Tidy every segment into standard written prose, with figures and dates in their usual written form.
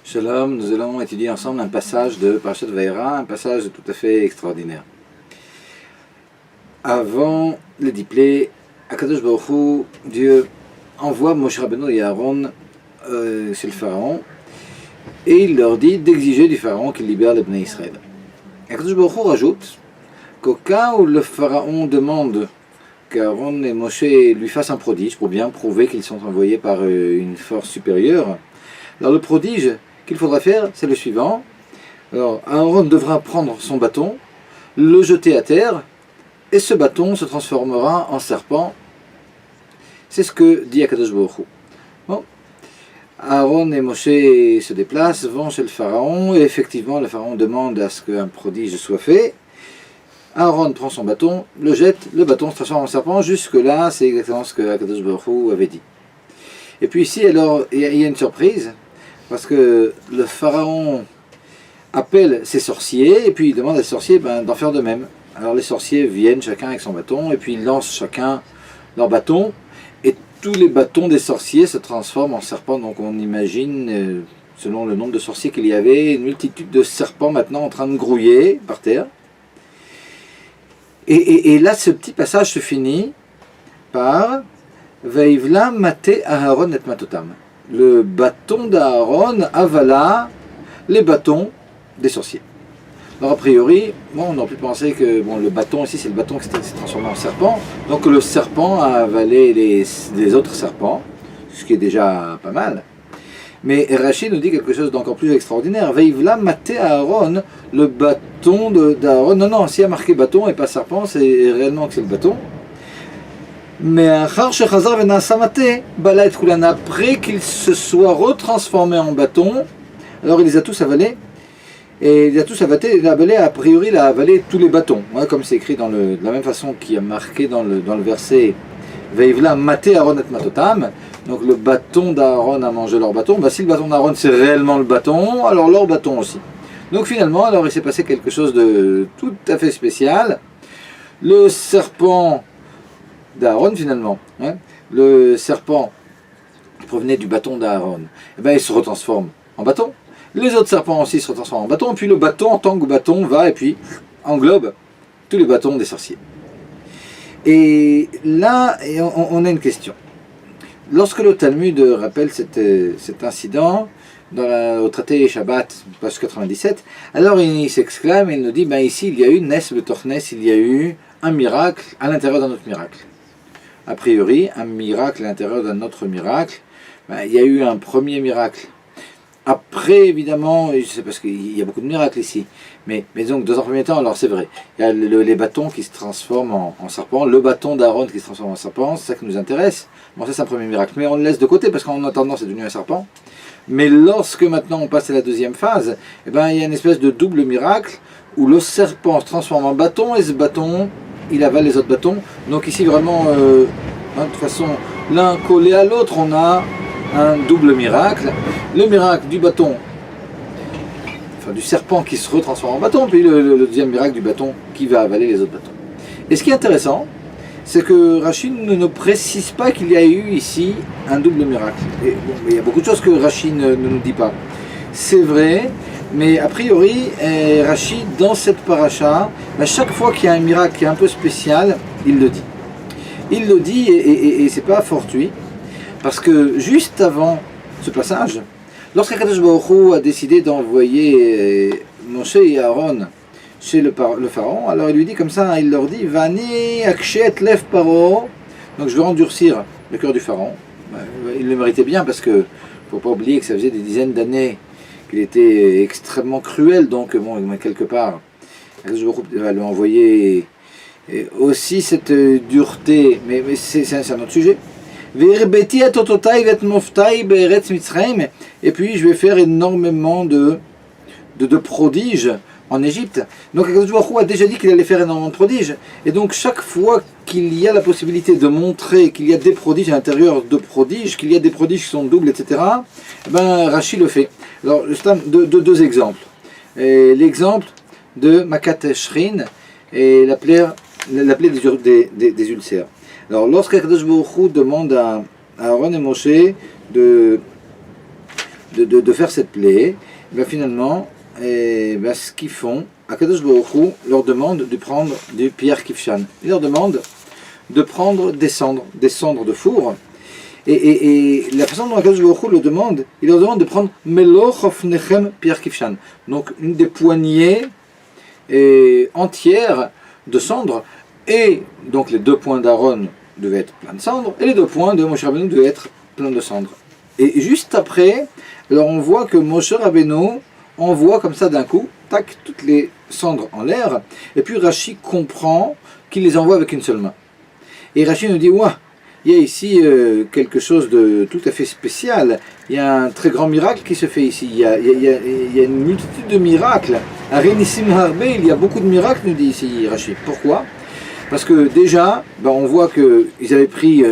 Shalom, nous allons étudier ensemble un passage de Parashat Vayera, un passage tout à fait extraordinaire. Avant le diplé, Akadosh Baruch Hu, Dieu envoie Moshe Rabbeinu et Aaron chez le Pharaon et il leur dit d'exiger du Pharaon qu'il libère les Bnei Israël. Akadosh Baruch Hu rajoute qu'au cas où le Pharaon demande qu'Aaron et Moshe lui fassent un prodige pour bien prouver qu'ils sont envoyés par une force supérieure, alors le prodige qu'il faudra faire, c'est le suivant. Alors Aaron devra prendre son bâton, le jeter à terre, et ce bâton se transformera en serpent. C'est ce que dit Akadosh Baruch Hu. Bon. Aaron et Moshe se déplacent, vont chez le Pharaon, et effectivement le Pharaon demande à ce qu'un prodige soit fait. Aaron prend son bâton, le jette, le bâton se transforme en serpent. Jusque-là, c'est exactement ce que Akadosh Baruch Hu avait dit. Et puis ici, alors, il y a une surprise, parce que le Pharaon appelle ses sorciers, et puis il demande à ses sorciers d'en faire de même. Alors les sorciers viennent chacun avec son bâton, et puis ils lancent chacun leur bâton, et tous les bâtons des sorciers se transforment en serpents. Donc on imagine, selon le nombre de sorciers qu'il y avait, une multitude de serpents maintenant en train de grouiller par terre. Et là, ce petit passage se finit par Veivla mate Aharon et matotam. Le bâton d'Aaron avala les bâtons des sorciers. Alors a priori, on aurait pu penser que le bâton ici, c'est le bâton qui s'est transformé en serpent. Donc le serpent a avalé les autres serpents, ce qui est déjà pas mal. Mais Rashi nous dit quelque chose d'encore plus extraordinaire. Veivla mate Aaron, le bâton d'Aaron. Non, s'il y a marqué bâton et pas serpent, c'est réellement que c'est le bâton. Mais après qu'il se soit retransformé en bâton, alors il les a tous avalés. Et il a tous avalé, a priori il a avalé tous les bâtons. Ouais, comme c'est écrit de la même façon qu'il y a marqué dans le verset Veivla mate Aaron et matotam. Donc le bâton d'Aaron a mangé leur bâton. Si le bâton d'Aaron c'est réellement le bâton, alors leur bâton aussi. Donc finalement, alors il s'est passé quelque chose de tout à fait spécial. Le serpent d'Aaron finalement, le serpent qui provenait du bâton d'Aaron, il se retransforme en bâton. Les autres serpents aussi se transforment en bâton, et puis le bâton en tant que bâton va et puis englobe tous les bâtons des sorciers. Et là, on a une question. Lorsque le Talmud rappelle cet incident au traité Shabbat, page 97, alors il s'exclame et il nous dit, ici il y a eu Nes Betornes, il y a eu un miracle à l'intérieur d'un autre miracle. A priori, un miracle à l'intérieur d'un autre miracle, il y a eu un premier miracle. Après, évidemment, c'est parce qu'il y a beaucoup de miracles ici, mais donc dans un premier temps, alors c'est vrai, il y a les bâtons qui se transforment en serpents, le bâton d'Aaron qui se transforme en serpent, c'est ça qui nous intéresse. Bon, ça c'est un premier miracle, mais on le laisse de côté parce qu'en attendant c'est devenu un serpent. Mais lorsque maintenant on passe à la deuxième phase, il y a une espèce de double miracle où le serpent se transforme en bâton et ce bâton, il avale les autres bâtons. Donc ici vraiment, de toute façon, l'un collé à l'autre, on a un double miracle. Le miracle du bâton, du serpent qui se retransforme en bâton, puis le deuxième miracle du bâton qui va avaler les autres bâtons. Et ce qui est intéressant, c'est que Rashi ne précise pas qu'il y a eu ici un double miracle. Et il y a beaucoup de choses que Rashi ne nous dit pas. C'est vrai, mais a priori, Rashi, dans cette paracha, chaque fois qu'il y a un miracle qui est un peu spécial, il le dit. Il le dit, et c'est pas fortuit, parce que juste avant ce passage, lorsqu'Akadosh Baruch Hu a décidé d'envoyer Moshe et Aaron chez le Pharaon, alors il lui dit comme ça, il leur dit Vani akshet lev paro, donc je vais endurcir le cœur du Pharaon. Il le méritait bien parce que il ne faut pas oublier que ça faisait des dizaines d'années qu'il était extrêmement cruel, donc quelque part, Akadosh Baruch Hu va lui envoyer aussi cette dureté, mais c'est un autre sujet. Et puis je vais faire énormément de prodiges en Égypte. Donc Akadosh Baruch Hu a déjà dit qu'il allait faire énormément de prodiges. Et donc chaque fois qu'il y a la possibilité de montrer qu'il y a des prodiges à l'intérieur de prodiges, qu'il y a des prodiges qui sont doubles, etc., Rashi le fait. Alors deux exemples. L'exemple de Makat Shrin et la plaie des ulcères. Alors, lorsqu'Akadosh Baruch Hu demande à Aaron et Moshe de de faire cette plaie, ben finalement, ce qu'ils font, Akadosh Baruch Hu leur demande de prendre du pierre kifshan. Il leur demande de prendre des cendres de four. Et la façon dont Akadosh Baruch Hu le demande, il leur demande de prendre Meloch Ofnechem pierre kifshan. Donc une des poignées entières de cendres. Et donc les 2 poings d'Aaron devaient être pleins de cendres, et les 2 poings de Moshe Rabbeinu devaient être pleins de cendres. Et juste après, alors on voit que Moshe Rabbeinu envoie comme ça d'un coup, tac, toutes les cendres en l'air, et puis Rashi comprend qu'il les envoie avec une seule main. Et Rashi nous dit, ouah, il y a ici quelque chose de tout à fait spécial, il y a un très grand miracle qui se fait ici, il y a une multitude de miracles, à Renissim Harbe, il y a beaucoup de miracles, nous dit ici Rashi. Pourquoi ? Parce que déjà, on voit qu'ils avaient pris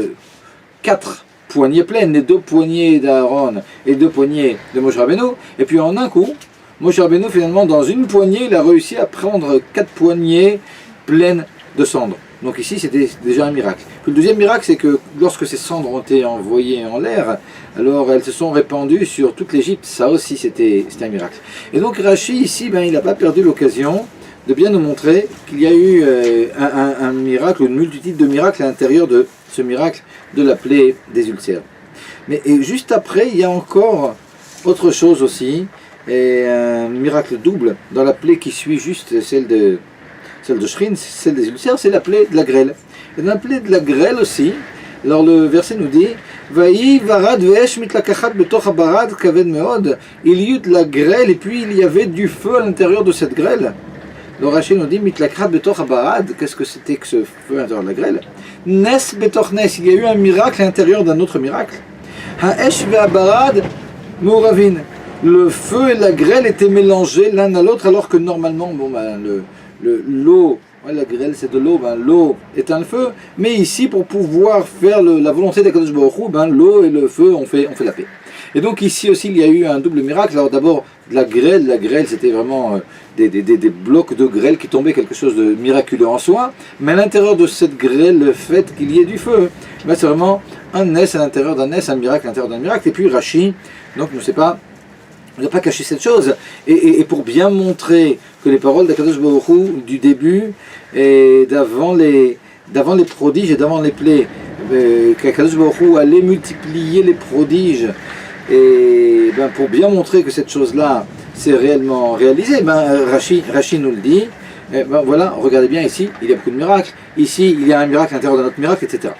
4 poignées pleines, les 2 poignées d'Aaron et les 2 poignées de Moshe Rabbeinu, et puis en un coup, Moshe Rabbeinu finalement dans une poignée, il a réussi à prendre 4 poignées pleines de cendres. Donc ici c'était déjà un miracle. Puis le deuxième miracle, c'est que lorsque ces cendres ont été envoyées en l'air, alors elles se sont répandues sur toute l'Égypte, ça aussi c'était un miracle. Et donc Rashi ici, il n'a pas perdu l'occasion de bien nous montrer qu'il y a eu un miracle, une multitude de miracles à l'intérieur de ce miracle de la plaie des ulcères. Mais juste après, il y a encore autre chose aussi, et un miracle double dans la plaie qui suit juste celle de Shrin, celle des ulcères, c'est la plaie de la grêle. Et dans la plaie de la grêle aussi, alors le verset nous dit Vaï varad ve'esh mitlakachat betoch habarad kaved meod. Il y eut de la grêle et puis il y avait du feu à l'intérieur de cette grêle. Le Rashi nous dit mitlakachat betoch habarad. Qu'est-ce que c'était que ce feu à l'intérieur de la grêle? Nes betoch nes. Il y a eu un miracle à l'intérieur d'un autre miracle. Ha'esh ve'habarad mu'ravin. Le feu et la grêle étaient mélangés l'un à l'autre alors que normalement l'eau, la grêle c'est de l'eau, l'eau éteint le feu, mais ici pour pouvoir faire la volonté d'Akadosh Baruch Hu, l'eau et le feu on fait la paix. Et donc ici aussi il y a eu un double miracle. Alors d'abord la grêle c'était vraiment des blocs de grêle qui tombaient, quelque chose de miraculeux en soi, mais à l'intérieur de cette grêle, le fait qu'il y ait du feu, c'est vraiment un nes à l'intérieur d'un nes, un miracle à l'intérieur d'un miracle. Et puis Rashi, donc ne sait pas, il n'a pas caché cette chose, et pour bien montrer que les paroles d'Akadosh Baruch Hu du début et d'avant les prodiges et d'avant les plaies, qu'Akadosh Baruch Hu allait multiplier les prodiges, et pour bien montrer que cette chose-là s'est réellement réalisée, Rashi nous le dit. Voilà, regardez bien ici, il y a beaucoup de miracles, ici il y a un miracle à l'intérieur d'un autre miracle, etc.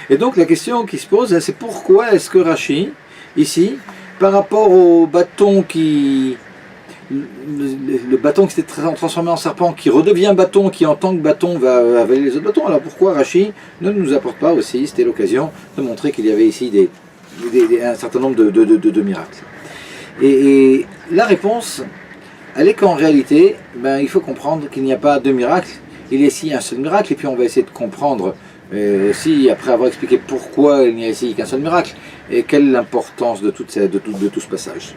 Et donc la question qui se pose, c'est pourquoi est-ce que Rashi, ici, par rapport au bâton le bâton qui s'était transformé en serpent, qui redevient bâton, qui en tant que bâton va avaler les autres bâtons, alors pourquoi Rashi ne nous apporte pas aussi, c'était l'occasion de montrer qu'il y avait ici un certain nombre de miracles. Et la réponse, elle est qu'en réalité, il faut comprendre qu'il n'y a pas 2 miracles, il y a ici un seul miracle, et puis on va essayer de comprendre aussi, après avoir expliqué pourquoi il n'y a ici qu'un seul miracle, et quelle est l'importance de tout ce passage.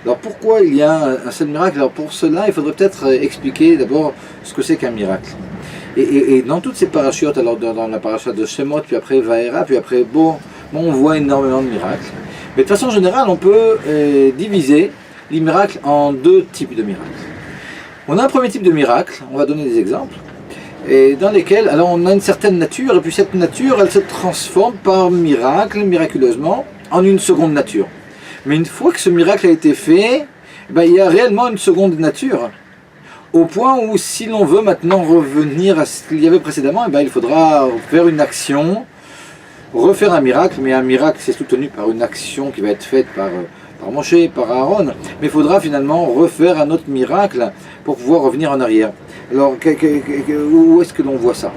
Alors pourquoi il y a un seul miracle? Alors pour cela, il faudrait peut-être expliquer d'abord ce que c'est qu'un miracle. Et dans toutes ces parachutes, alors dans la paracha de Shemot, puis après Vaera, puis après on voit énormément de miracles. Mais de façon générale, on peut diviser les miracles en 2 types de miracles. On a un premier type de miracle, on va donner des exemples, et dans lesquels alors on a une certaine nature, et puis cette nature, elle se transforme par miracle, miraculeusement, en une seconde nature. Mais une fois que ce miracle a été fait, il y a réellement une seconde nature. Au point où si l'on veut maintenant revenir à ce qu'il y avait précédemment, il faudra faire une action, refaire un miracle, mais un miracle c'est soutenu par une action qui va être faite par Moshe, par Aaron, mais il faudra finalement refaire un autre miracle pour pouvoir revenir en arrière. Alors où est-ce que l'on voit ça?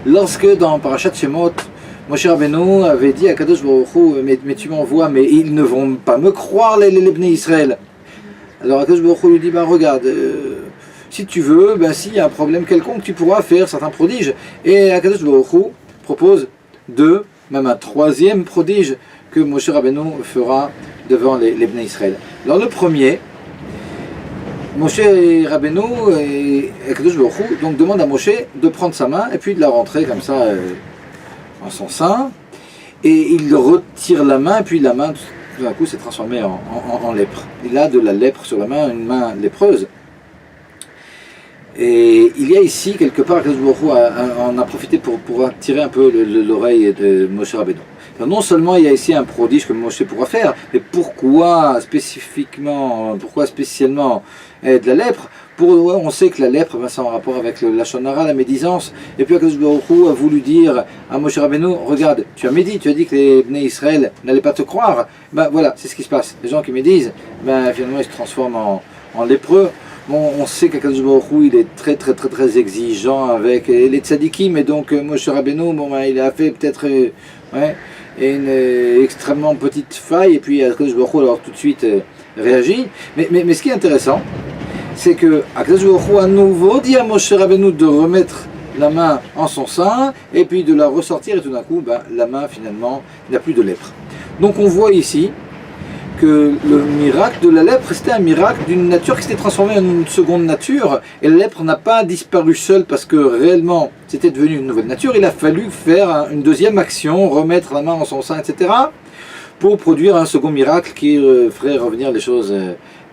Lorsque dans Parashat Shemot, Moshe Rabbeinu avait dit à Kadosh Baruch Hu, mais tu m'envoies, mais ils ne vont pas me croire les Bnei Israël. Alors Kadosh Baruch Hu lui dit, regarde, si tu veux, s'il y a un problème quelconque, tu pourras faire certains prodiges. Et Kadosh Baruch Hu propose 2, même un 3e prodige que Moshe Rabbeinu fera devant les Bnei Israël. Alors le premier, Moshe Rabbeinu et Kadosh Baruch Hu donc demande à Moshe de prendre sa main et puis de la rentrer comme ça en son sein, et il retire la main, et puis la main tout d'un coup s'est transformé en lèpre. Il a de la lèpre sur la main, une main lépreuse. Et il y a ici, quelque part, Akadosh Baruch Hu en a profité pour attirer un peu l'oreille de Moshe Rabbeinu. Non seulement il y a ici un prodige que Moshe pourra faire, mais pourquoi spécialement de la lèpre? On sait que la lèpre, c'est en rapport avec la Lashon Hara, la médisance. Et puis Akadosh Baruch Hu a voulu dire à Moshe Rabbeinu, regarde, tu as médit, tu as dit que les Bnei Israël n'allaient pas te croire. Ben voilà, c'est ce qui se passe. Les gens qui médisent, finalement ils se transforment en lépreux. Bon, on sait qu'Akadosh Baruch Hu, il est très exigeant avec les tzadikim, et donc Moshe Rabbeinu, il a fait peut-être une extrêmement petite faille, et puis Akadosh Baruch Hu alors tout de suite réagit. Mais ce qui est intéressant, c'est que Akadosh Baruch Hu à nouveau dit à Moshe Rabbeinu de remettre la main en son sein, et puis de la ressortir, et tout d'un coup, la main finalement n'a plus de lèpre. Donc on voit ici que le miracle de la lèpre, c'était un miracle d'une nature qui s'était transformée en une seconde nature, et la lèpre n'a pas disparu seule parce que réellement c'était devenu une nouvelle nature. Il a fallu faire une deuxième action, remettre la main en son sein, etc., pour produire un second miracle qui ferait revenir les choses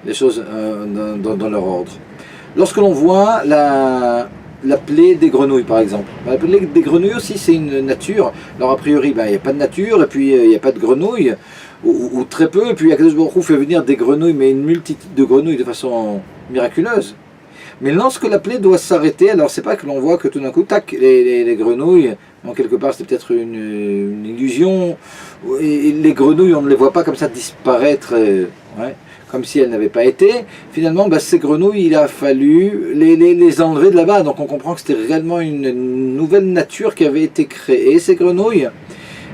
dans leur ordre. Lorsque l'on voit la plaie des grenouilles par exemple, la plaie des grenouilles aussi c'est une nature. Alors a priori il n'y a pas de nature, et puis il n'y a pas de grenouilles, ou très peu, et puis Akadosh Baruch Hu fait venir des grenouilles, mais une multitude de grenouilles de façon miraculeuse. Mais lorsque la plaie doit s'arrêter, alors c'est pas que l'on voit que tout d'un coup, tac, les grenouilles, quelque part c'est peut-être une illusion, et les grenouilles on ne les voit pas comme ça disparaître, comme si elles n'avaient pas été. Finalement, ces grenouilles, il a fallu les enlever de là-bas, donc on comprend que c'était réellement une nouvelle nature qui avait été créée, ces grenouilles,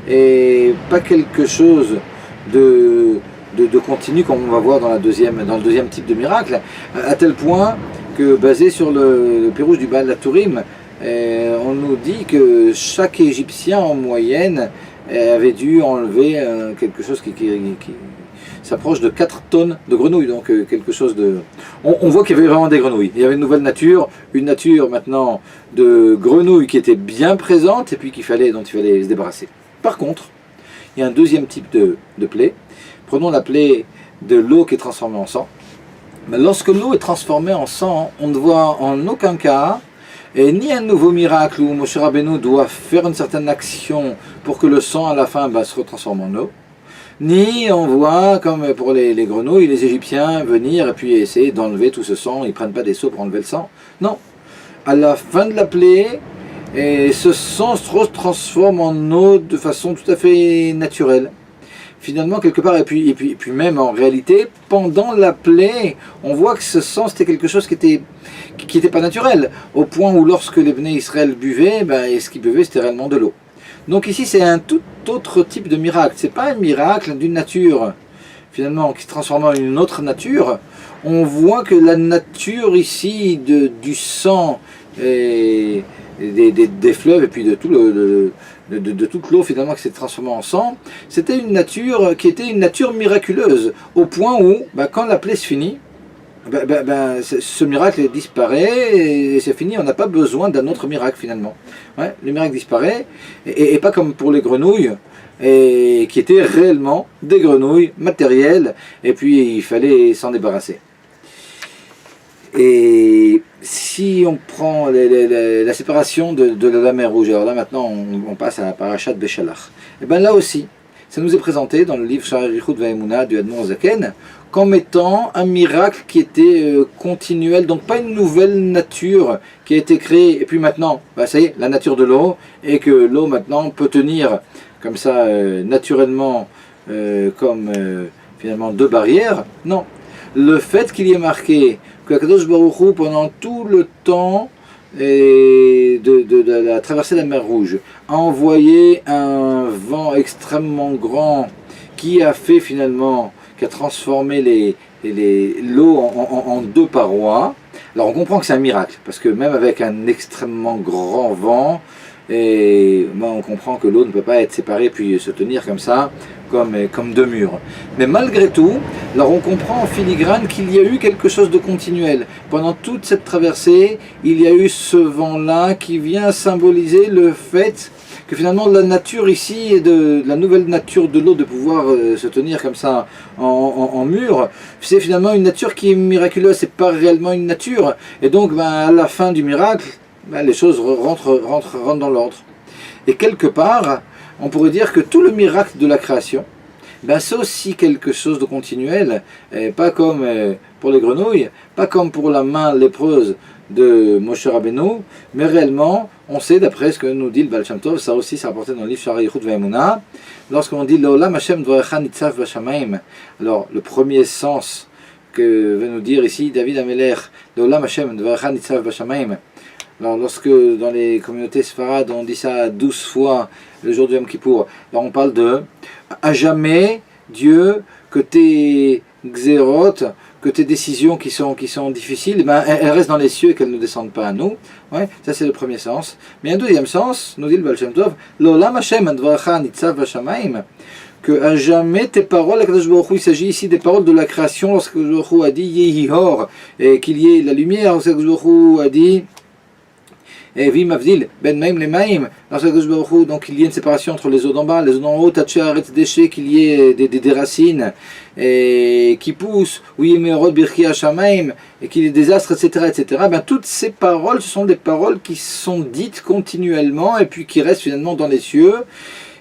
et pas quelque chose de continu comme on va voir dans le deuxième type de miracle, à tel point que basé sur le Pirouche du Baal HaTurim, on nous dit que chaque Égyptien en moyenne avait dû enlever quelque chose qui s'approche de 4 tonnes de grenouilles, donc quelque chose de... On voit qu'il y avait vraiment des grenouilles, il y avait une nouvelle nature, une nature maintenant de grenouilles qui était bien présente, et puis dont il fallait se débarrasser. Par contre, il y a un deuxième type de plaie. Prenons la plaie de l'eau qui est transformée en sang. Mais lorsque l'eau est transformée en sang, on ne voit en aucun cas ni un nouveau miracle où Moshe Rabbeinu doit faire une certaine action pour que le sang à la fin se retransforme en eau, ni on voit, comme pour les grenouilles, les Égyptiens venir et puis essayer d'enlever tout ce sang. Ils ne prennent pas des seaux pour enlever le sang. Non, à la fin de la plaie, et ce sang se transforme en eau de façon tout à fait naturelle. Finalement, quelque part, et puis même en réalité, pendant la plaie, on voit que ce sang c'était quelque chose qui était pas naturel, au point où lorsque les Bnei Israël buvaient, et ce qu'ils buvaient c'était réellement de l'eau. Donc ici c'est un tout autre type de miracle, c'est pas un miracle d'une nature finalement qui se transforme en une autre nature. On voit que la nature ici du sang et des fleuves et puis de toute l'eau finalement qui s'est transformée en sang, c'était une nature qui était une nature miraculeuse, au point où quand la plaie se finit, ce miracle disparaît et c'est fini, on n'a pas besoin d'un autre miracle finalement. Le miracle disparaît, et pas comme pour les grenouilles, et qui étaient réellement des grenouilles matérielles, et puis il fallait s'en débarrasser. Et si on prend la séparation de la mer Rouge, alors là maintenant on passe à la Parashat Beshalach, et là aussi, ça nous est présenté dans le livre Sha'ar Yichud Va'emunah du Admor Zaken comme étant un miracle qui était continuel, donc pas une nouvelle nature qui a été créée, et puis maintenant, ça y est, la nature de l'eau, et que l'eau maintenant peut tenir comme ça naturellement, comme finalement deux barrières. Non, le fait qu'il y ait marqué que Akadosh Baruch Hu, pendant tout le temps de la traversée de la mer Rouge, a envoyé un vent extrêmement grand qui a fait finalement, qui a transformé l'eau en deux parois. Alors on comprend que c'est un miracle, parce que même avec un extrêmement grand vent, et on comprend que l'eau ne peut pas être séparée puis se tenir comme ça, comme deux murs. Mais malgré tout, alors on comprend en filigrane qu'il y a eu quelque chose de continuel. Pendant toute cette traversée, il y a eu ce vent-là qui vient symboliser le fait que finalement la nature ici, et de la nouvelle nature de l'eau de pouvoir se tenir comme ça en mur, c'est finalement une nature qui est miraculeuse, c'est pas réellement une nature. Et donc à la fin du miracle, les choses rentrent dans l'ordre. Et quelque part, on pourrait dire que tout le miracle de la création, c'est aussi quelque chose de continuel, et pas comme pour les grenouilles, pas comme pour la main lépreuse de Moshe Rabbeinu, mais réellement, on sait d'après ce que nous dit le Baal Shem Tov, ça aussi c'est rapporté dans le livre Sha'arei Yichud Ve'emunah, lorsqu'on dit Le'olam Hashem dvarecha nitzav b'shamayim, alors le premier sens que veut nous dire ici David Amelech, Le'olam Hashem dvarecha nitzav b'shamayim. Alors lorsque dans les communautés séfarades on dit ça 12 fois le jour du Yom Kippour, alors on parle de à jamais Dieu, que tes xérotes, que tes décisions qui sont difficiles, elles restent dans les cieux et qu'elles ne descendent pas à nous. Ouais, ça c'est le premier sens. Mais un deuxième sens, nous dit le Baal Shem Tov, L'olam Hashem advarecha nitzav b'shamayim, que à jamais tes paroles, il s'agit ici des paroles de la création, lorsque Akadosh Baruch Hu a dit Yehi Or, et qu'il y ait la lumière, lorsque Akadosh Baruch Hu a dit et vim avdil ben maim les maim, donc il y a une séparation entre les eaux d'en bas, les eaux d'en haut, taché arrête déchets, qu'il y ait des racines et qui poussent, oui mais birki hashamaim, et qu'il y ait des astres, etc. Toutes ces paroles, ce sont des paroles qui sont dites continuellement et puis qui restent finalement dans les cieux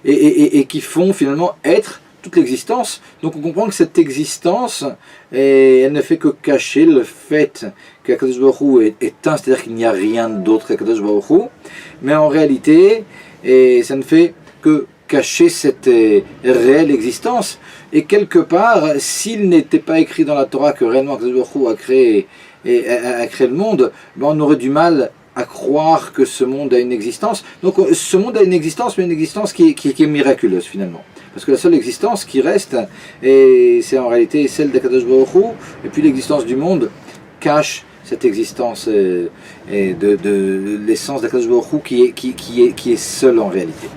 et qui font finalement être toute l'existence. Donc on comprend que cette existence, elle ne fait que cacher le fait qu'Akadosh Baruch Hu est un, c'est-à-dire qu'il n'y a rien d'autre qu'Akadosh Baruch Hu, mais en réalité, ça ne fait que cacher cette réelle existence. Et quelque part, s'il n'était pas écrit dans la Torah que réellement Akadosh Baruch Hu a créé le monde, on aurait du mal à croire que ce monde a une existence. Donc ce monde a une existence, mais une existence qui est miraculeuse finalement. Parce que la seule existence qui reste, c'est en réalité celle d'Akadosh Baruch Hu, et puis l'existence du monde cache cette existence et de l'essence d'Akadosh Baruch Hu qui est seule en réalité.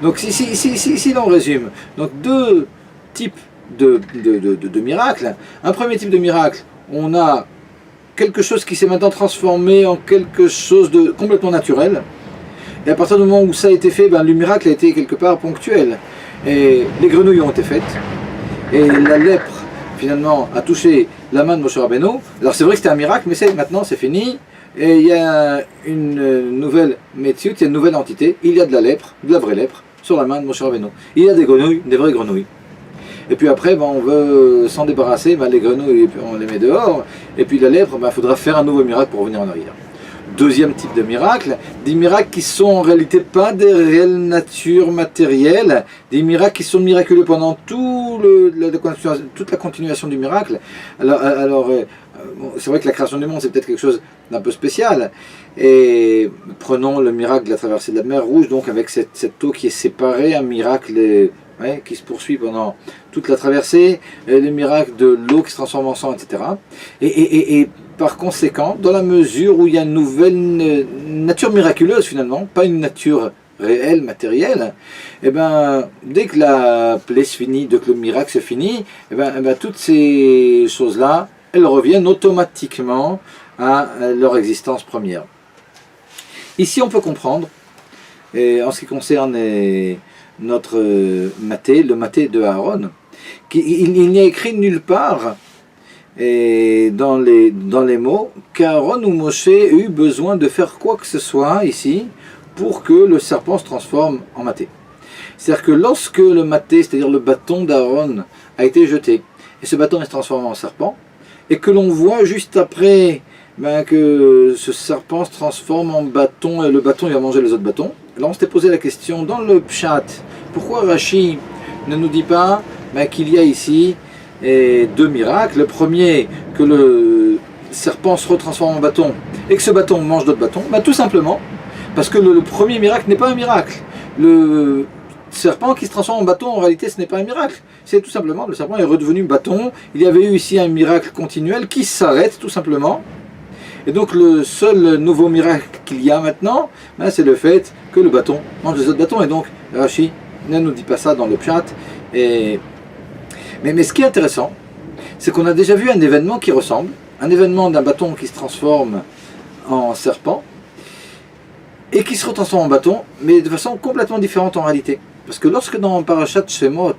Donc si l'on résume, donc deux types de miracles. Un premier type de miracle, on a quelque chose qui s'est maintenant transformé en quelque chose de complètement naturel. Et à partir du moment où ça a été fait, le miracle a été quelque part ponctuel. Et les grenouilles ont été faites. Et la lèpre, finalement, a touché la main de Moshe Rabbeinu. Alors c'est vrai que c'était un miracle, mais maintenant c'est fini. Et il y a une nouvelle métier, il y a une nouvelle entité. Il y a de la lèpre, de la vraie lèpre, sur la main de Moshe Rabbeinu. Il y a des grenouilles, des vraies grenouilles. Et puis après, on veut s'en débarrasser, les grenouilles, on les met dehors. Et puis la lèpre, il faudra faire un nouveau miracle pour revenir en arrière. Deuxième type de miracle, des miracles qui sont en réalité pas des réelles natures matérielles, des miracles qui sont miraculeux pendant toute la continuation du miracle. Alors c'est vrai que la création du monde, c'est peut-être quelque chose d'un peu spécial. Et prenons le miracle de la traversée de la mer Rouge, donc avec cette eau qui est séparée, un miracle qui se poursuit pendant toute la traversée, le miracle de l'eau qui se transforme en sang, etc. Et par conséquent, dans la mesure où il y a une nouvelle nature miraculeuse finalement, pas une nature réelle, matérielle, dès que la plaie se finit, dès que le miracle se finit, toutes ces choses-là, elles reviennent automatiquement à leur existence première. Ici on peut comprendre, en ce qui concerne notre maté, le maté de Aaron, qu'il n'y a écrit nulle part dans les mots qu'Aaron ou Moshe ait eu besoin de faire quoi que ce soit ici pour que le serpent se transforme en maté. C'est-à-dire que lorsque le maté, c'est-à-dire le bâton d'Aaron, a été jeté, et ce bâton est transformé en serpent, et que l'on voit juste après que ce serpent se transforme en bâton, et le bâton il va manger les autres bâtons. Alors on s'était posé la question dans le Pshat, pourquoi Rashi ne nous dit pas qu'il y a ici deux miracles. Le premier, que le serpent se retransforme en bâton et que ce bâton mange d'autres bâtons. Tout simplement parce que le premier miracle n'est pas un miracle. Le serpent qui se transforme en bâton, en réalité ce n'est pas un miracle. C'est tout simplement, le serpent est redevenu bâton. Il y avait eu ici un miracle continuel qui s'arrête tout simplement. Et donc le seul nouveau miracle qu'il y a maintenant, ben, c'est le fait que le bâton mange les autres bâtons. Et donc Rashi ne nous dit pas ça dans le Pshat. Mais ce qui est intéressant, c'est qu'on a déjà vu un événement qui ressemble, un événement d'un bâton qui se transforme en serpent, et qui se retransforme en bâton, mais de façon complètement différente en réalité. Parce que lorsque dans Parashat Shemot,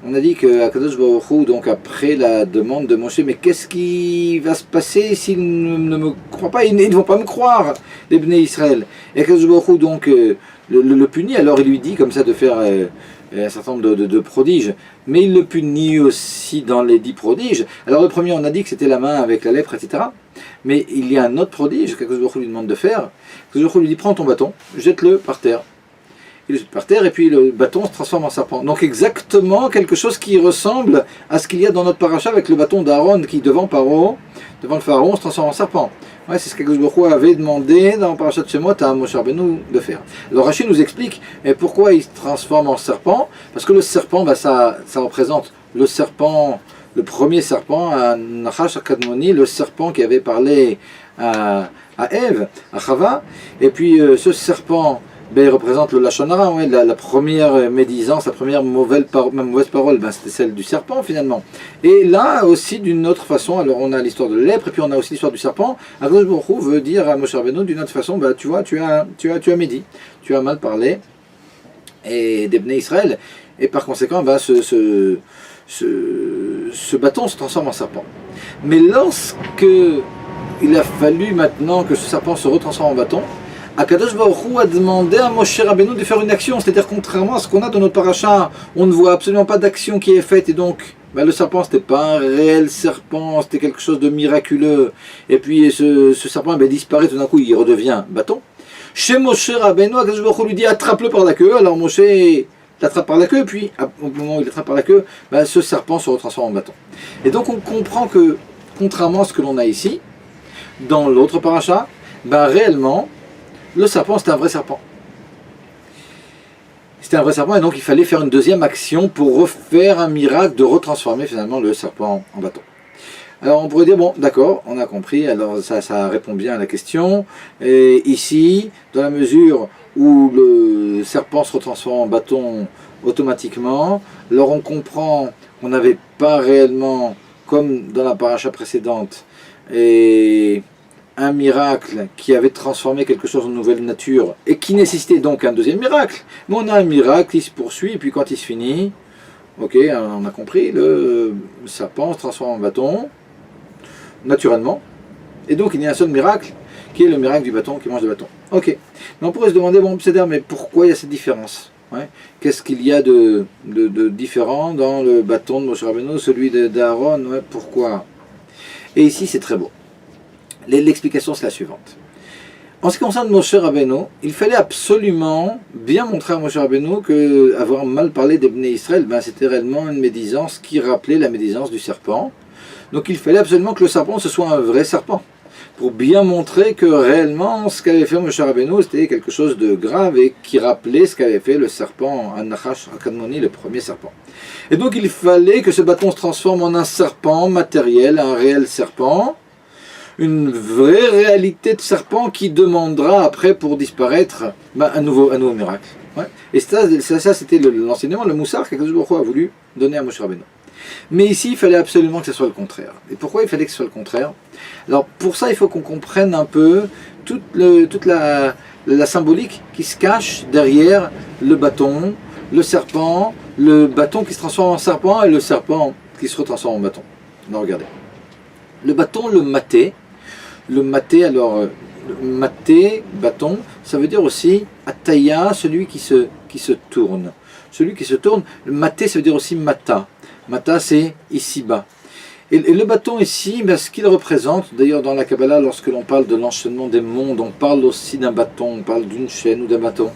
on a dit que Akadosh Baruch Hu, donc après la demande de Moshe, mais qu'est-ce qui va se passer s'ils ne me croient pas, ils ne vont pas me croire, les Bnei Israël. Et Akadosh Baruch Hu donc le punit, alors il lui dit comme ça de faire un certain nombre de prodiges, mais il le punit aussi dans les 10 prodiges. Alors le premier, on a dit que c'était la main avec la lèpre, etc. Mais il y a un autre prodige qu'Akadosh Baruch Hu lui demande de faire. Akadosh Baruch Hu lui dit, prends ton bâton, jette-le par terre. Il le jette par terre et puis le bâton se transforme en serpent. Donc exactement quelque chose qui ressemble à ce qu'il y a dans notre paracha avec le bâton d'Aaron qui devant Paro, devant le pharaon, se transforme en serpent. Ouais, c'est ce qu'Akadosh Baruch Hu avait demandé dans Parashat Shemot à Moshe Rabbeinu de faire. Alors Rashi nous explique pourquoi il se transforme en serpent. Parce que le serpent, ça représente le serpent, le premier serpent, à Nachash Kadmoni, le serpent qui avait parlé à Ève, à Chava. Et puis ce serpent, il représente le Lachon Hara, ouais, la première médisance, la première mauvaise parole, c'était celle du serpent finalement. Et là aussi d'une autre façon, alors on a l'histoire de lèpre et puis on a aussi l'histoire du serpent. Akadosh Baruch Hu veut dire à Moshe Rabbeinu d'une autre façon, tu vois, tu as médit, tu as mal parlé et des Bnei Israël, et par conséquent ce bâton se transforme en serpent. Mais lorsque il a fallu maintenant que ce serpent se retransforme en bâton, Akadosh Baruch Hu a demandé à Moshe Rabbeinu de faire une action, c'est-à-dire contrairement à ce qu'on a dans notre paracha, on ne voit absolument pas d'action qui est faite, et donc le serpent c'était pas un réel serpent, c'était quelque chose de miraculeux, et puis ce serpent disparaît, tout d'un coup il redevient bâton. Chez Moshe Rabbeinu, Akadosh Baruch Hu lui dit attrape-le par la queue, alors Moshe l'attrape par la queue, et puis au moment où il l'attrape par la queue, ce serpent se retransforme en bâton. Et donc on comprend que, contrairement à ce que l'on a ici, dans l'autre paracha, réellement, le serpent, c'était un vrai serpent. C'était un vrai serpent, et donc il fallait faire une deuxième action pour refaire un miracle de retransformer finalement le serpent en bâton. Alors on pourrait dire, bon, d'accord, on a compris, alors ça répond bien à la question. Et ici, dans la mesure où le serpent se retransforme en bâton automatiquement, alors on comprend qu'on n'avait pas réellement, comme dans la paracha précédente, et un miracle qui avait transformé quelque chose en nouvelle nature et qui nécessitait donc un deuxième miracle. Mais on a un miracle qui se poursuit et puis quand il se finit, ok, on a compris, le serpent se transforme en bâton naturellement. Et donc il y a un seul miracle qui est le miracle du bâton qui mange le bâton. Ok, mais on pourrait se demander, bon, c'est-à-dire, mais pourquoi il y a cette différence? Qu'est-ce qu'il y a de différent dans le bâton de Moshe Rabbeinu, celui d'Aaron? Pourquoi? Et ici c'est très beau. L'explication c'est la suivante. En ce qui concerne Moshe Rabbeinu, il fallait absolument bien montrer à Moshe Rabbeinu que avoir mal parlé des Bnei Israël, c'était réellement une médisance qui rappelait la médisance du serpent. Donc il fallait absolument que le serpent ce soit un vrai serpent, pour bien montrer que réellement ce qu'avait fait Moshe Rabbeinu c'était quelque chose de grave et qui rappelait ce qu'avait fait le serpent Nachash Kadmoni, le premier serpent. Et donc il fallait que ce bâton se transforme en un serpent matériel, un réel serpent, une vraie réalité de serpent qui demandera après pour disparaître un nouveau miracle. Et ça c'était l'enseignement, le moussar qu'Akadosh Baruch Hu a voulu donner à Moshe Rabbeinu. Mais ici il fallait absolument que ce soit le contraire. Et pourquoi il fallait que ce soit le contraire? Alors pour ça il faut qu'on comprenne un peu toute la symbolique qui se cache derrière le bâton, le serpent, le bâton qui se transforme en serpent et le serpent qui se retransforme en bâton. Alors regardez. Le bâton, le maté, alors, maté, bâton, ça veut dire aussi ataya, celui qui se tourne. Celui qui se tourne, le maté, ça veut dire aussi mata. Mata, c'est ici-bas. Et le bâton ici, ce qu'il représente, d'ailleurs dans la Kabbalah, lorsque l'on parle de l'enchaînement des mondes, on parle aussi d'un bâton, on parle d'une chaîne ou d'un bâton.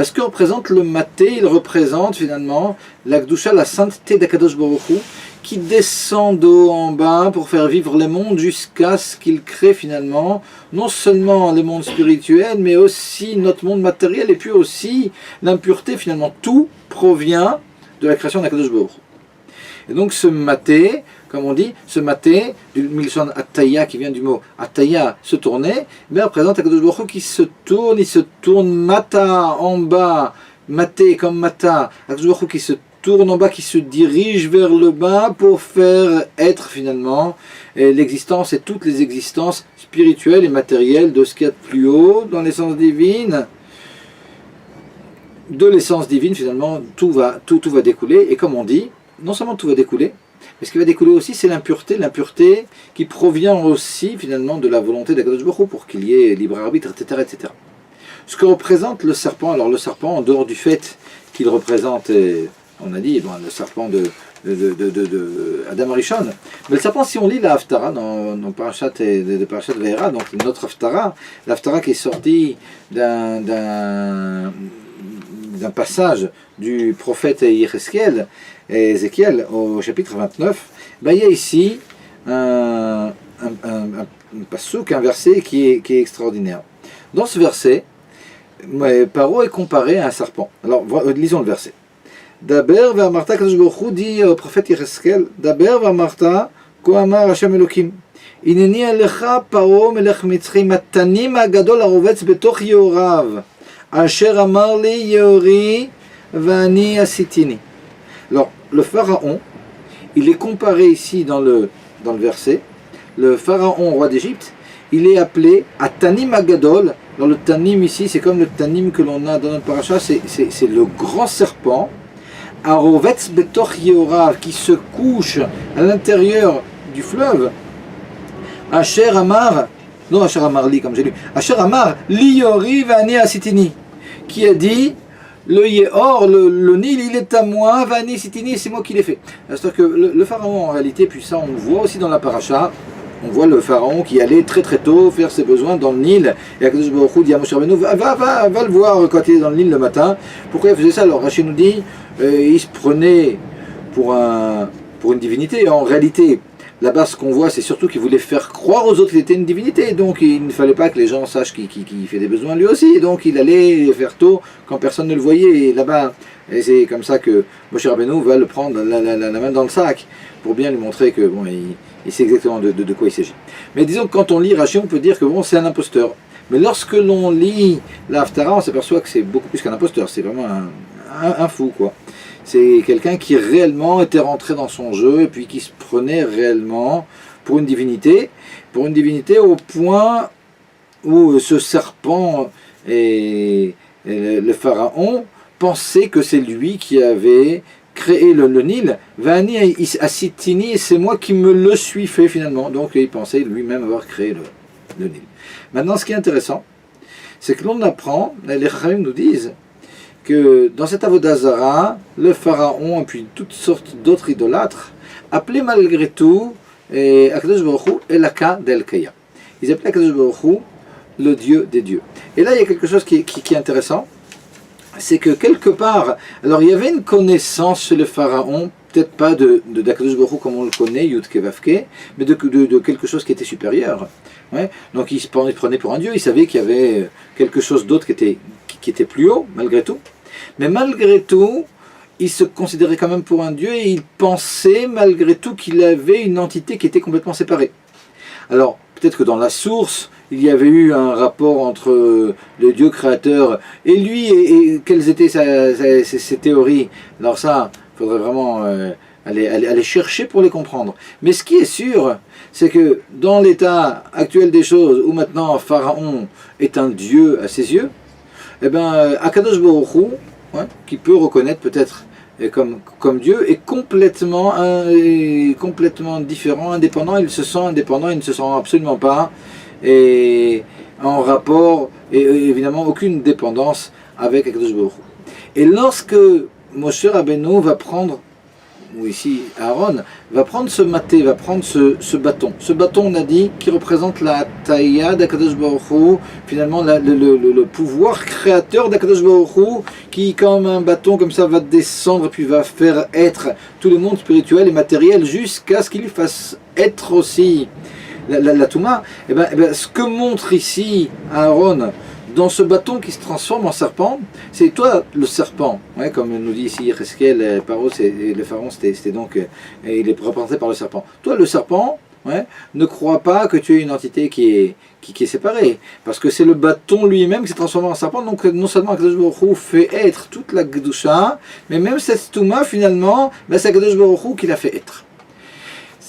Ce que représente le maté, il représente finalement la Gdusha, la sainteté d'Akadosh Baruch Hu, qui descend de haut en bas pour faire vivre les mondes jusqu'à ce qu'il crée finalement non seulement les mondes spirituels, mais aussi notre monde matériel et puis aussi l'impureté finalement. Tout provient de la création d'Akadosh Baruch Hu. Et donc ce maté, comme on dit, se mater, du Milshon Ataya qui vient du mot Ataya, se tourner, mais représente Akadosh Baruch Hu qui se tourne, il se tourne mata en bas, maté comme mata, Akadosh Baruch Hu qui se tourne en bas, qui se dirige vers le bas pour faire être finalement l'existence et toutes les existences spirituelles et matérielles de ce qu'il y a de plus haut dans l'essence divine. De l'essence divine, finalement, tout va découler. Et comme on dit, non seulement tout va découler, mais ce qui va découler aussi, c'est l'impureté qui provient aussi, finalement, de la volonté d'Akadosh Baruch Hu pour qu'il y ait libre arbitre, etc., etc. Ce que représente le serpent, alors le serpent, en dehors du fait qu'il représente, on a dit, bon, le serpent de Adam Arishon, mais le serpent, si on lit la Haftara dans Parashat Ve'era, donc notre Haftara, l'Haftara qui est sortie d'un passage du prophète Ézéchiel au chapitre 29, ben, il y a ici un passouk, un verset qui est extraordinaire. Dans ce verset, Paro est comparé à un serpent. Alors, lisons le verset. Daber ve'amarta Kadosh Baruch Hu dit au prophète Ézéchiel, Daber ve'amarta כה אמר השם אלוקים, הנני עליך פרעה מלך מצרים, התנים הגדול הרובץ בתוך יאוריו, אשר אמר לי יאורי ואני עשיתיני. Alors, le pharaon, il est comparé ici dans le verset, le pharaon roi d'Égypte, il est appelé à Tanim Agadol. Alors le Tanim ici, c'est comme le Tanim que l'on a dans notre paracha, c'est le grand serpent, Arovetz Betoch Yehorav, qui se couche à l'intérieur du fleuve, Asher Amar, non Asher Amar Li comme j'ai lu, Asher Amar Li Yori Vani Asitini, qui a dit, le Yehor, le Nil, il est à moi, Vani Sitini, c'est moi qui l'ai fait. C'est-à-dire que le pharaon en réalité, puis ça on le voit aussi dans la paracha, on voit le pharaon qui allait très très tôt faire ses besoins dans le Nil, et Akadosh Baruch Hu dit à Moshe Rabbeinu, va le voir quand il est dans le Nil le matin. Pourquoi il faisait ça? Alors Rachid nous dit, il se prenait pour une divinité. En réalité, là-bas ce qu'on voit, c'est surtout qu'il voulait faire croire aux autres qu'il était une divinité, donc il ne fallait pas que les gens sachent qu'il fait des besoins lui aussi, donc il allait les faire tôt quand personne ne le voyait, et là-bas, et c'est comme ça que Moshe Rabbeinu va le prendre la main dans le sac, pour bien lui montrer que bon, il sait exactement de quoi il s'agit. Mais disons que quand on lit Rashi, on peut dire que bon, c'est un imposteur. Mais lorsque l'on lit la Haftara, on s'aperçoit que c'est beaucoup plus qu'un imposteur, c'est vraiment un fou, quoi. C'est quelqu'un qui réellement était rentré dans son jeu et puis qui se prenait réellement pour une divinité au point où ce serpent et le pharaon pensaient que c'est lui qui avait créé le Nil. Vani Asitini, c'est moi qui me le suis fait finalement. Donc il pensait lui-même avoir créé le Nil. Maintenant, ce qui est intéressant, c'est que l'on apprend, les Chachamim nous disent, que dans cette Avodah Zara, le pharaon et puis toutes sortes d'autres idolâtres appelaient malgré tout Akadosh Baruch Hu Elaka d'Elkaya. Ils appelaient Akadosh Baruch Hu le Dieu des dieux. Et là, il y a quelque chose qui est intéressant, c'est que quelque part, alors il y avait une connaissance chez le pharaon, peut-être pas d'Akadosh Baruch Hu comme on le connaît, Yud Kevavke, mais de quelque chose qui était supérieur. Ouais. Donc il se prenait pour un dieu, il savait qu'il y avait quelque chose d'autre qui était plus haut, malgré tout. Mais malgré tout, il se considérait quand même pour un dieu et il pensait malgré tout qu'il avait une entité qui était complètement séparée. Alors, peut-être que dans la source, il y avait eu un rapport entre le Dieu créateur et lui, et quelles étaient ses théories. Alors ça, il faudrait vraiment aller chercher pour les comprendre. Mais ce qui est sûr, c'est que dans l'état actuel des choses, où maintenant Pharaon est un dieu à ses yeux, eh bien, Akadosh Baruch Hu, ouais, qui peut reconnaître peut-être comme Dieu, est complètement différent, indépendant. Il se sent indépendant, il ne se sent absolument pas en rapport, et évidemment aucune dépendance avec Akadosh Baruch Hu. Et lorsque Moshe Rabbeinu va prendre, ou ici Aaron, va prendre ce maté, va prendre ce bâton. Ce bâton, on a dit, qui représente la taïa d'Akadosh Baruch Hu, finalement le pouvoir créateur d'Akadosh Baruch Hu, qui comme un bâton comme ça va descendre et puis va faire être tout le monde spirituel et matériel jusqu'à ce qu'il fasse être aussi la Touma. Et ben, ce que montre ici Aaron dans ce bâton qui se transforme en serpent, c'est toi le serpent, ouais, comme nous dit ici Yecheskel, le pharaon, c'était donc, il est représenté par le serpent. Toi le serpent, ouais, ne crois pas que tu es une entité qui est séparée, parce que c'est le bâton lui-même qui s'est transformé en serpent, donc non seulement Akadosh Baruch Hu fait être toute la Kedusha, mais même cette Touma finalement, ben, c'est Akadosh Baruch Hu qui l'a fait être.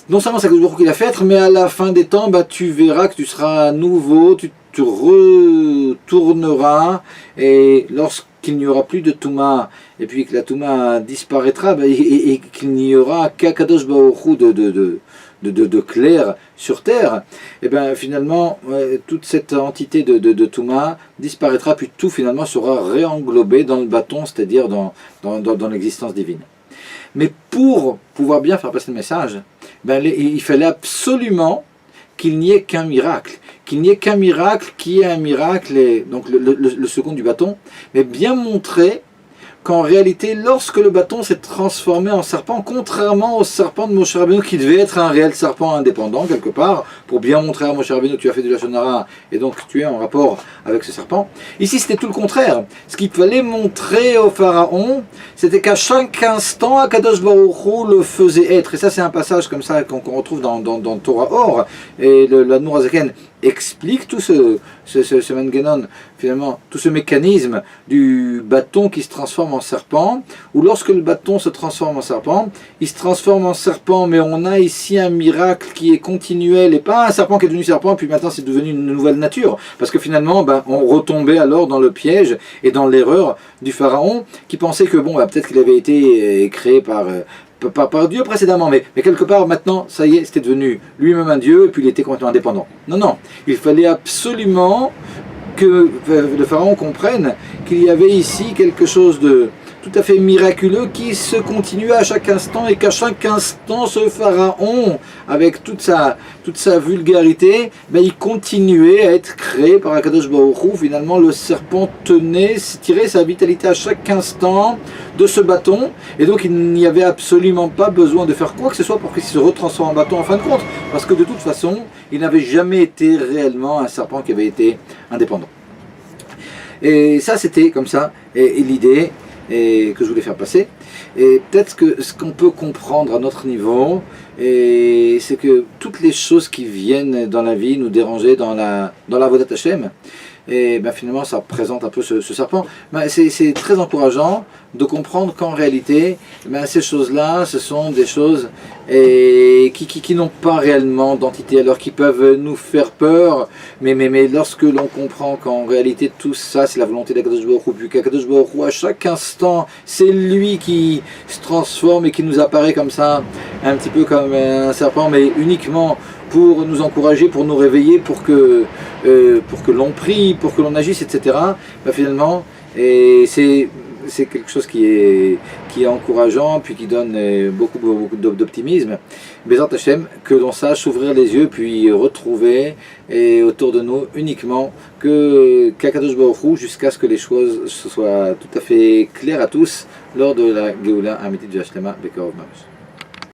Non seulement c'est Akadosh Baruch Hu qui l'a fait être, mais à la fin des temps, ben, tu verras que tu seras nouveau, tu retourneras, et lorsqu'il n'y aura plus de Touma, et puis que la Touma disparaîtra, ben, et qu'il n'y aura qu'Akadosh Baruch Hu de clair sur terre, et bien finalement toute cette entité de Touma disparaîtra, puis tout finalement sera réenglobé dans le bâton, c'est-à-dire dans l'existence divine. Mais pour pouvoir bien faire passer le message, ben, il fallait absolument qu'il n'y ait qu'un miracle, qui est un miracle, et donc le second du bâton, mais bien montrer qu'en réalité, lorsque le bâton s'est transformé en serpent, contrairement au serpent de Moshe Rabbeinu, qui devait être un réel serpent indépendant, quelque part, pour bien montrer à Moshe Rabbeinu, tu as fait du Lachon Hara, et donc tu es en rapport avec ce serpent. Ici, c'était tout le contraire. Ce qu'il fallait montrer au pharaon, c'était qu'à chaque instant, Akadosh Baruch Hu le faisait être. Et ça, c'est un passage comme ça qu'on retrouve dans Torah Or, et l'Admour Hazaken explique tout ce manganon, finalement, tout ce mécanisme du bâton qui se transforme en serpent, où lorsque le bâton se transforme en serpent, il se transforme en serpent, mais on a ici un miracle qui est continuel, et pas un serpent qui est devenu serpent, puis maintenant c'est devenu une nouvelle nature, parce que finalement, ben, on retombait alors dans le piège et dans l'erreur du pharaon, qui pensait que, bon, ben, peut-être qu'il avait été créé par Dieu précédemment, mais quelque part maintenant, ça y est, c'était devenu lui-même un Dieu, et puis il était complètement indépendant. Non, il fallait absolument que le pharaon comprenne qu'il y avait ici quelque chose de tout à fait miraculeux qui se continuait à chaque instant, et qu'à chaque instant, ce pharaon, avec toute sa vulgarité, ben, il continuait à être créé par Akadosh Baruch Hu. Finalement, le serpent tirait sa vitalité à chaque instant de ce bâton, et donc il n'y avait absolument pas besoin de faire quoi que ce soit pour qu'il se retransforme en bâton en fin de compte, parce que de toute façon, il n'avait jamais été réellement un serpent qui avait été indépendant. Et ça, c'était comme ça, et l'idée que je voulais faire passer. Et peut-être que ce qu'on peut comprendre à notre niveau, c'est que toutes les choses qui viennent dans la vie nous déranger dans la Avodat Hashem, et ben finalement ça représente un peu ce serpent. Ben c'est très encourageant de comprendre qu'en réalité, ben ces choses-là, ce sont des choses qui n'ont pas réellement d'entité, alors qui peuvent nous faire peur, mais lorsque l'on comprend qu'en réalité tout ça c'est la volonté d'Akadosh Baruch Hu, puis qu'Akadosh Baruch Hu à chaque instant c'est lui qui se transforme et qui nous apparaît comme ça, un petit peu comme un serpent, mais uniquement pour nous encourager, pour nous réveiller, pour que l'on prie, pour que l'on agisse, etc. Ben finalement, c'est quelque chose qui est encourageant, puis qui donne beaucoup d'optimisme. Bézant Hachem, que l'on sache ouvrir les yeux, puis retrouver autour de nous uniquement qu'Akadosh Baruch Hu, jusqu'à ce que les choses soient tout à fait claires à tous lors de la Géoula Amitit V'Ashlema Bekarov Mamash.